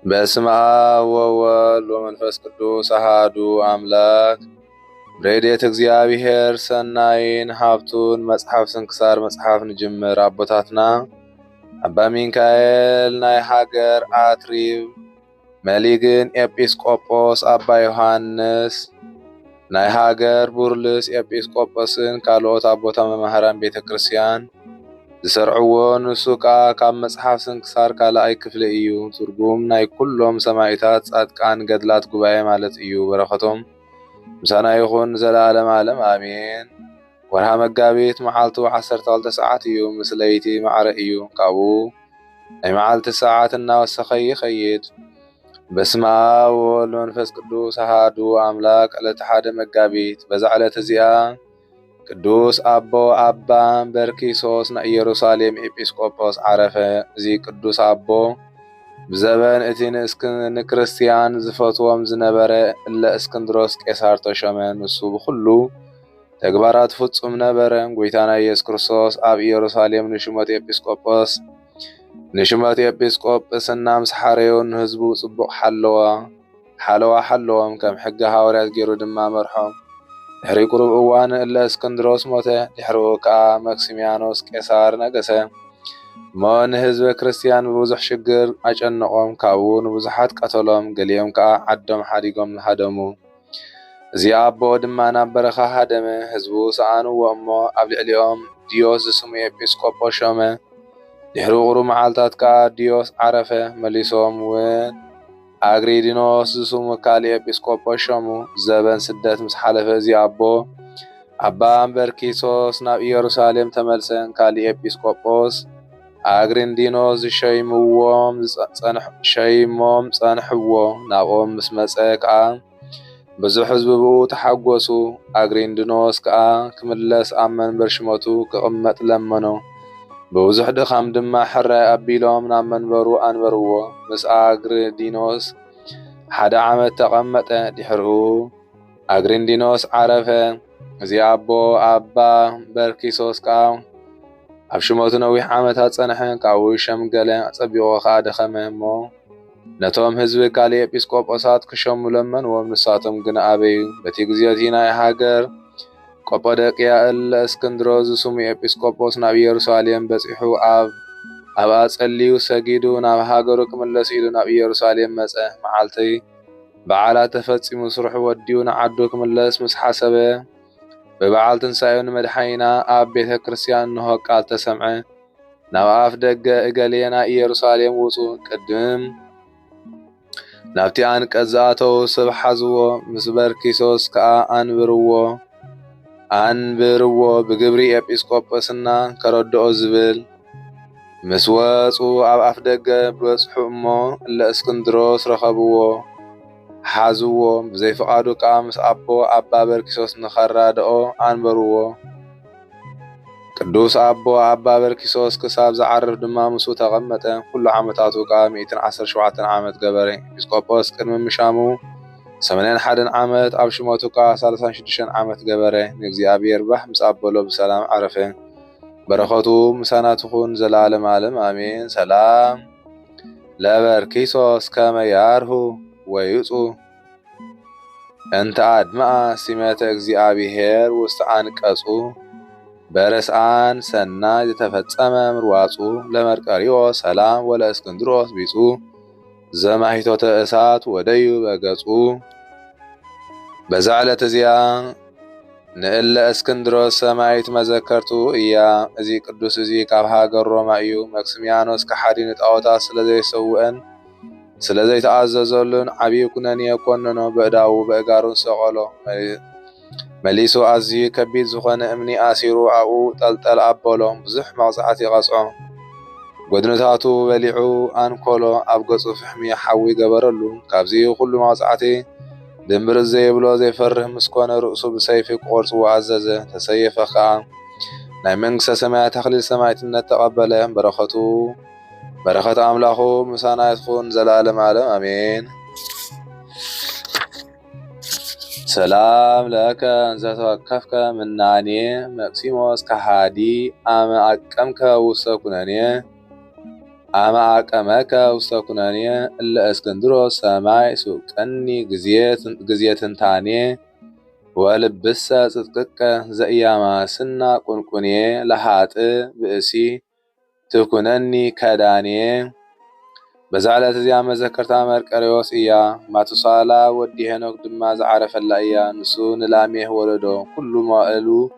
በስመ አብ ወወልድ ወመንፈስ ቅዱስ አሐዱ አምላክ። ረድኤተ እግዚአብሔር ሰናይን ሀብቱን መጽሐፍ ስንክሳር መጽሐፍ ንጅምር። አቦታትና አባ ሚካኤል ናይ ሃገር አትሪብ መሊግን ኤጲስቆጶስ አባ ዮሐንስ ናይ ሃገር ቡርልስ ኤጲስቆጶስን ካልኦት አቦታ መምህራን ቤተ ክርስቲያን ዝሰርዕዎ ንሱ ከዓ ካብ መጽሐፍ ስንክሳር ካልኣይ ክፍሊ እዩ። ትርጉም ናይ ኩሎም ሰማዕታት ጻድቃን ገድላት ጉባኤ ማለት እዩ። በረኸቶም ምሳና ይኹን ዘለዓለም ዓለም አሜን። ወርሃ መጋቢት መዓልቱ 12 ሰዓት እዩ። ምስ ለይቲ ማዕረ እዩ። ካብኡ ናይ መዓልቲ ሰዓት እናወሰኸ ይኸይድ። በስመ አብ ወወልድ ወመንፈስ ቅዱስ አሐዱ አምላክ። ዕለተ ሓደ መጋቢት። በዛ ዕለት እዚኣ ቅዱስ አቦ አባ በርኪሶስ ናይ ኢየሩሳሌም ኤጲስቆጶስ ዓረፈ። እዚ ቅዱስ አቦ ብዘበን እቲ ንክርስቲያን ዝፈትዎም ዝነበረ እለ እስክንድሮስ ቄሳር ተሾመ። ንሱ ብኩሉ ተግባራት ፍጹም ነበረ። ጎይታና ኢየሱስ ክርስቶስ ኣብ ኢየሩሳሌም ንሽመት ኤጲስቆጶስና ምስ ሓረዮ ንህዝቡ ጽቡቕ ሓለዋ ሓለዎም። ከም ሕጊ ሐዋርያት ገይሩ ድማ መርሖም። ድሕሪ ቁሩብ እዋን እለ እስክንድሮስ ሞተ። ድሕሪኡ ከዓ መክሲምያኖስ ቄሳር ነገሰ እሞ ንህዝበ ክርስቲያን ብብዙሕ ሽግር ኣጨነቖም። ካብኡ ንብዙሓት ቀተሎም። ገሊኦም ከዓ ዓዶም ሓዲጎም ሃደሙ። እዚ ኣቦ ድማ ናብ በረኻ ሃደመ። ህዝቡ ሰኣንዎ እሞ ኣብ ልዕሊኦም ዲዮስ ዝስሙ ኤጲስቆጶስ ሾመ። ድሕሪ ቁሩብ መዓልታት ከዓ ዲዮስ ዓረፈ። መሊሶም እውን አግሪዲኖስ ዝስሙ ካልእ ኤጲስቆጶስ ሾሙ። ዘበን ስደት ምስ ሓለፈ እዚ ኣቦ አባ በርኪሶስ ናብ ኢየሩሳሌም ተመልሰን። ካልእ ኤጲስቆጶስ አግሪንዲኖስ ዝሸይሞም ጸንሕዎ። ናብኦም ምስ መጸ ከዓ ብዙሕ ህዝቢ ብኡ ተሓጐሱ። አግሪንዲኖስ ከዓ ክምለስ ኣብ መንበር ሽመቱ ክቕመጥ ለመኖ። ብብዙሕ ድኻም ድማ ሕራይ ኣቢሎም ናብ መንበሩ ኣንበርዎ። ምስ አግሪንዲኖስ ሓደ ዓመት ተቐመጠ። ድሕሪኡ አግሪንዲኖስ ዓረፈ። እዚ ኣቦ አባ በርኪሶስ ከዓ ኣብ ሽመቱ ነዊሕ ዓመታት ጸንሐ። ካብኡ ሸምገለ። ጸቢቑ ከዓ ደኸመ እሞ ነቶም ህዝቢ ካልእ ኤጲስቆጶሳት ክሾሙ ለመንዎም። ንሳቶም ግን ኣበዩ። በቲ ግዜ እቲ ናይ ሃገር ቆጶዶቅያ እለ እስክንድሮስ ዝስሙ ኤጲስቆጶስ ናብ ኢየሩሳሌም በጺሑ ኣብኣ ጸልዩ ሰጊዱ ናብ ሃገሩ ክምለስ ኢሉ ናብ ኢየሩሳሌም መጸ። መዓልቲ በዓላት ተፈጺሙ ስርሑ ወዲኡ ንዓዱ ክምለስ ምስ ሓሰበ ብበዓል ትንሣኤ ንመድሓኒና ኣብ ቤተ ክርስቲያን እንሆ ቃል ተሰምዐ። ናብ ኣፍ ደገ እገሌ ናይ ኢየሩሳሌም ውፁ። ቅድም ናብቲ አንቀጽ ዝኣተዉ ሰብ ሓዝዎ። ምስ በርኪሶስ ከዓ አንብርዎ ብግብሪ ኤጲስቆጶስና ከረድኦ ዝብል። ምስ ወፁ ኣብ ኣፍ ደገ በጽሑ እሞ እለ እስክንድሮስ ረኸብዎ ሓዝዎ። ብዘይፍቓዱ ከዓ ምስ ኣቦ አባ በርኪሶስ ንኸራድኦ አንበርዎ። ቅዱስ ኣቦ አባ በርኪሶስ ክሳብ ዝዓርፍ ድማ ምስኡ ተቐመጠ። ኩሉ ዓመታቱ ከዓ 117 ዓመት ገበረ። ኤጲስቆጶስ ቅድሚ ምሻሙ 81 ዓመት፣ ኣብ ሽመቱ ከዓ 36 ዓመት ገበረ። ንእግዚአብሔር ባህ ምስ ኣበሎ ብሰላም ዓረፈ። በረኸቱ ምሳና ትኹን ዘለዓለም ዓለም አሜን። ሰላም ለበርኪሶስ ከመ ያርሁ ወይፁ እንተ አድምአ ሲመተ እግዚአብሔር ውስተ አንቀጹ በረስአን ሰናይ ዝተፈጸመ ምርዋጹ ለመርቀሪዎ ሰላም ወለእስክንድሮስ ቢጹ ዘማሂቶተ እሳት ወደዩ በገጹ። በዛ ዕለት እዚኣ ንእለ እስክንድሮስ ሰማይት መዘከርቱ እያ። እዚ ቅዱስ እዚ ካብ ሃገር ሮማ እዩ። መክሲምያኖስ ከሓዲ ንጣዖታት ስለዘይሰውአን ስለዘይተኣዘዘሉን ዓብዪ ኩነኔ ኮነኖ። በእዳዉ በእጋሩን ሰቐሎ። መሊሱ ኣዝዩ ከቢድ ዝኾነ እምኒ ኣሲሩ ኣብኡ ጠልጠል ኣበሎ። ብዙሕ መቕጻዕቲ ቀጽዖ። ጎድንታቱ በሊዑ ኣንኮሎ። ኣብ ገጹ ፍሕሚ ሓዊ ገበረሉ። ካብዚ ኩሉ መቕጻዕቲ ድንብር ዘይብሎ ዘይፈርህ ምስኮነ ርእሱ ብሰይፊ ክቖርጽዎ ኣዘዘ። ተሰየፈ ከዓ ናይ መንግሥተ ሰማያት ተኽሊል ሰማዕትነት ተቐበለ። በረኸት ኣምላኹ ምሳና ይትኹን ዘለዓለም ዓለም አሜን። ሰላም ለከ እንዘ ተወከፍከ ምናኔ መክሲሞስ ከሃዲ አመ አቀምከ ውስተ ኩነኔ أما أقامك وسكناني إلا اسكندروس سماي سوقني جزية تاني ولبسة صدقك زيما سنة قنقني لحات بأسي تكونني كداني بزعلة زيامة ذكرت عمر كاريوس إيا ما تصالا وديهنوك دما زعرف اللأيا نسون لاميه ولدو كل ما قالوا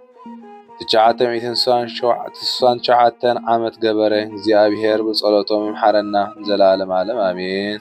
تشعات ميتين سوان شعاتن عامت قبره زيابيهر بصولتهم يمحرنا زلالم عالم آمين.